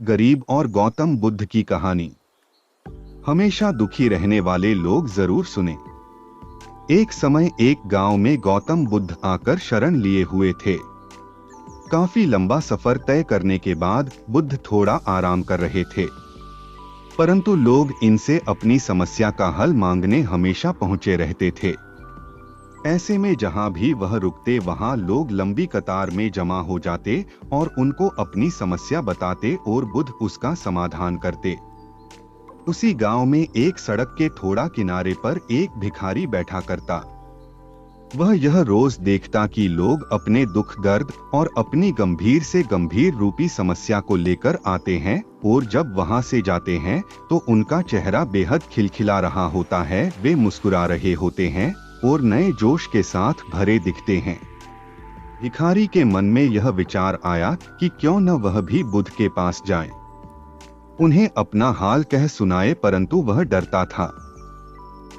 गरीब और गौतम बुद्ध की कहानी। हमेशा दुखी रहने वाले लोग जरूर सुने। एक समय एक गांव में गौतम बुद्ध आकर शरण लिए हुए थे। काफी लंबा सफर तय करने के बाद बुद्ध थोड़ा आराम कर रहे थे, परंतु लोग इनसे अपनी समस्या का हल मांगने हमेशा पहुंचे रहते थे। ऐसे में जहां भी वह रुकते वहां लोग लंबी कतार में जमा हो जाते और उनको अपनी समस्या बताते और बुद्ध उसका समाधान करते। उसी गांव में एक सड़क के थोड़ा किनारे पर एक भिखारी बैठा करता। वह यह रोज देखता कि लोग अपने दुख दर्द और अपनी गंभीर से गंभीर रूपी समस्या को लेकर आते हैं और जब वहां से जाते हैं तो उनका चेहरा बेहद खिलखिला रहा होता है, वे मुस्कुरा रहे होते हैं और नए जोश के साथ भरे दिखते हैं। भिखारी के मन में यह विचार आया कि क्यों न वह भी बुद्ध के पास जाए, उन्हें अपना हाल कह सुनाए, परंतु वह डरता था।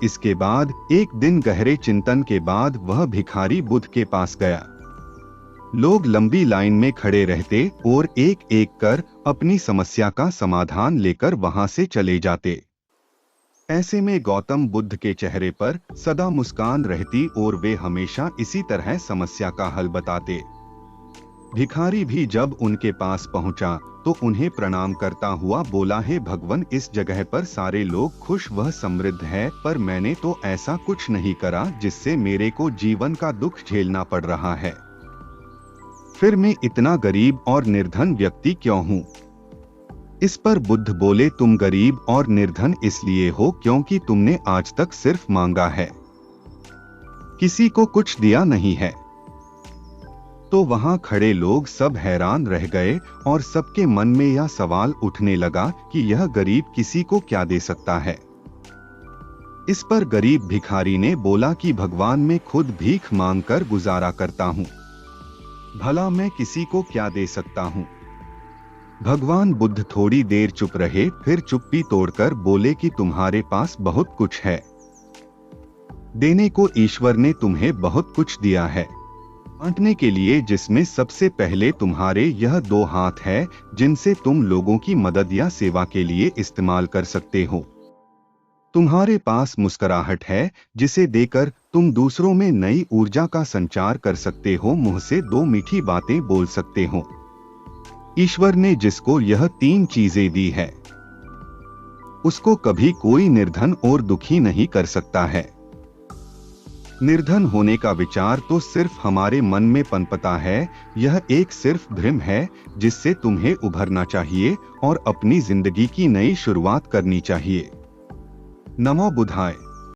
इसके बाद एक दिन गहरे चिंतन के बाद वह भिखारी बुद्ध के पास गया। लोग लंबी लाइन में खड़े रहते और एक एक कर अपनी समस्या का समाधान लेकर वहां से चले जाते। ऐसे में गौतम बुद्ध के चेहरे पर सदा मुस्कान रहती और वे हमेशा इसी तरह समस्या का हल बताते। भिखारी भी जब उनके पास पहुंचा तो उन्हें प्रणाम करता हुआ बोला, हे भगवान, इस जगह पर सारे लोग खुश व समृद्ध है, पर मैंने तो ऐसा कुछ नहीं करा जिससे मेरे को जीवन का दुख झेलना पड़ रहा है। फिर मैं इतना गरीब और निर्धन व्यक्ति क्यों हूँ? इस पर बुद्ध बोले, तुम गरीब और निर्धन इसलिए हो क्योंकि तुमने आज तक सिर्फ मांगा है, किसी को कुछ दिया नहीं है। तो वहां खड़े लोग सब हैरान रह गए और सबके मन में यह सवाल उठने लगा कि यह गरीब किसी को क्या दे सकता है। इस पर गरीब भिखारी ने बोला कि भगवान, मैं खुद भीख मांगकर गुजारा करता हूं, भला मैं किसी को क्या दे सकता हूं। भगवान बुद्ध थोड़ी देर चुप रहे, फिर चुप्पी तोड़कर बोले कि तुम्हारे पास बहुत कुछ है, देने को ईश्वर ने तुम्हें बहुत कुछ दिया है, बांटने के लिए जिसमें सबसे पहले तुम्हारे यह 2 हाथ है जिनसे तुम लोगों की मदद या सेवा के लिए इस्तेमाल कर सकते हो। तुम्हारे पास मुस्कुराहट है जिसे देकर तुम दूसरों में नई ऊर्जा का संचार कर सकते हो, मुंह से 2 मीठी बातें बोल सकते हो। ईश्वर ने जिसको यह 3 चीजें दी है उसको कभी कोई निर्धन और दुखी नहीं कर सकता है। निर्धन होने का विचार तो सिर्फ हमारे मन में पनपता है, यह एक सिर्फ भ्रम है जिससे तुम्हें उभरना चाहिए और अपनी जिंदगी की नई शुरुआत करनी चाहिए। नमो बुद्धाय।